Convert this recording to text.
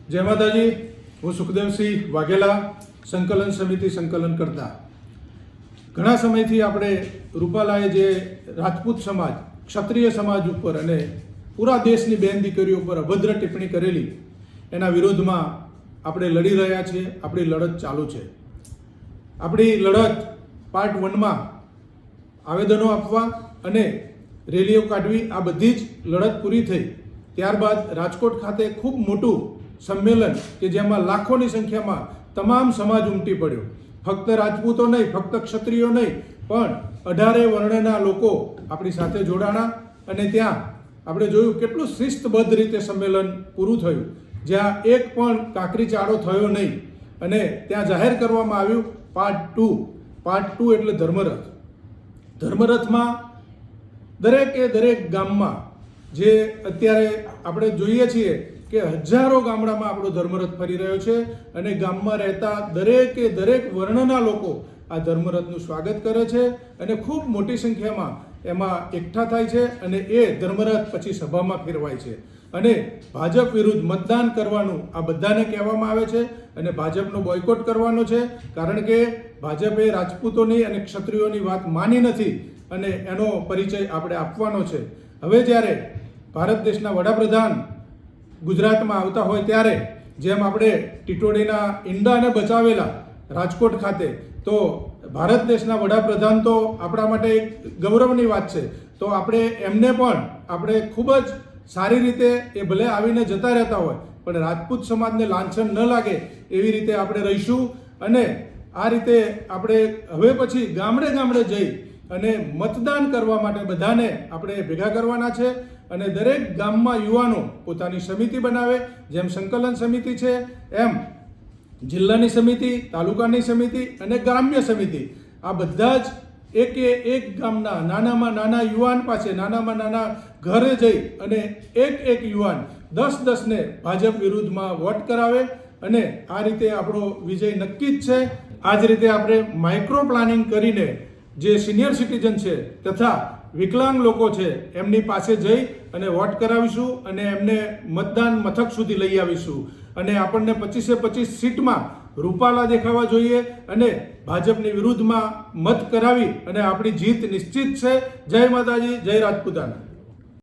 જય માતાજી. હું સુખદેવસિંહ વાઘેલા, સંકલન સમિતિ સંકલન કરતા. ઘણા સમયથી આપણે રૂપાલાએ જે રાજપૂત સમાજ, ક્ષત્રિય સમાજ ઉપર અને પૂરા દેશની બેન દીકરીઓ ઉપર અભદ્ર ટિપ્પણી કરેલી એના વિરોધમાં આપણે લડી રહ્યા છીએ. આપણી લડત ચાલુ છે. આપણી લડત પાર્ટ 1માં આવેદનો આપવા અને રેલીઓ કાઢવી, આ બધી જ લડત પૂરી થઈ. ત્યારબાદ રાજકોટ ખાતે ખૂબ મોટું સંમેલન કે જેમાં લાખોની સંખ્યામાં તમામ સમાજ ઉમટી પડ્યો. ફક્ત રાજપૂતો નહીં, ફક્ત ક્ષત્રિયો નહીં, પણ 18 વર્ણના લોકો આપણી સાથે જોડાણા અને ત્યાં આપણે જોયું કેટલું શિસ્તબદ્ધ રીતે સંમેલન પૂરું થયું, જ્યાં એક પણ કાંકરી ચાળો થયો નહીં. અને ત્યાં જાહેર કરવામાં આવ્યું પાર્ટ 2. પાર્ટ 2 એટલે ધર્મરથ. ધર્મરથમાં દરેક ગામમાં જે અત્યારે આપણે જોઈએ છીએ કે હજારો ગામડામાં આપણો ધર્મરથ ફરી રહ્યો છે અને ગામમાં રહેતા દરેક વર્ણના લોકો આ ધર્મરથનું સ્વાગત કરે છે અને ખૂબ મોટી સંખ્યામાં એમાં એકઠા થાય છે અને એ ધર્મરથ પછી સભામાં ફેરવાય છે અને ભાજપ વિરુદ્ધ મતદાન કરવાનું આ બધાને કહેવામાં આવે છે અને ભાજપનો બોયકોટ કરવાનો છે, કારણ કે ભાજપે રાજપૂતોની અને ક્ષત્રિયોની વાત માની નથી અને એનો પરિચય આપણે આપવાનો છે. હવે જ્યારે ભારત દેશના વડાપ્રધાન ગુજરાતમાં આવતા હોય ત્યારે જેમ આપણે ટીટોડીના ઈંડાને બચાવેલા રાજકોટ ખાતે, તો ભારત દેશના વડાપ્રધાન તો આપણા માટે એક ગૌરવની વાત છે. તો આપણે એમને પણ આપણે ખૂબ જ સારી રીતે, એ ભલે આવીને જતા રહેતા હોય પણ રાજપૂત સમાજને લાંછન ન લાગે એવી રીતે આપણે રહીશું. અને આ રીતે આપણે હવે પછી ગામડે જઈ અને મતદાન કરવા માટે બધાને આપણે ભેગા કરવાના છે અને દરેક ગામમાં યુવાનો પોતાની સમિતિ બનાવે. જેમ સંકલન સમિતિ છે એમ જિલ્લાની સમિતિ, તાલુકાની સમિતિ અને ગ્રામ્ય સમિતિ, આ બધા જ એક ગામના નાનામાં નાના યુવાન પાસે, નાનામાં નાના ઘરે જઈ અને એક યુવાન 10 ને ભાજપ વિરુદ્ધમાં વોટ કરાવે અને આ રીતે આપણો વિજય નક્કી જ છે. આ જ રીતે આપણે માઇક્રો પ્લાનિંગ કરીને જે સિનિયર સિટીઝન છે તથા વિકલાંગ લોકો છે એમની પાસે જઈ અને વોટ કરાવીશું અને એમને મતદાન મથક સુધી લઈ આવીશું અને આપણને 25 સીટમાં રૂપાલા દેખાવા જોઈએ અને ભાજપની વિરુદ્ધમાં મત કરાવી અને આપણી જીત નિશ્ચિત છે. જય માતાજી, જય રાજપૂતાના.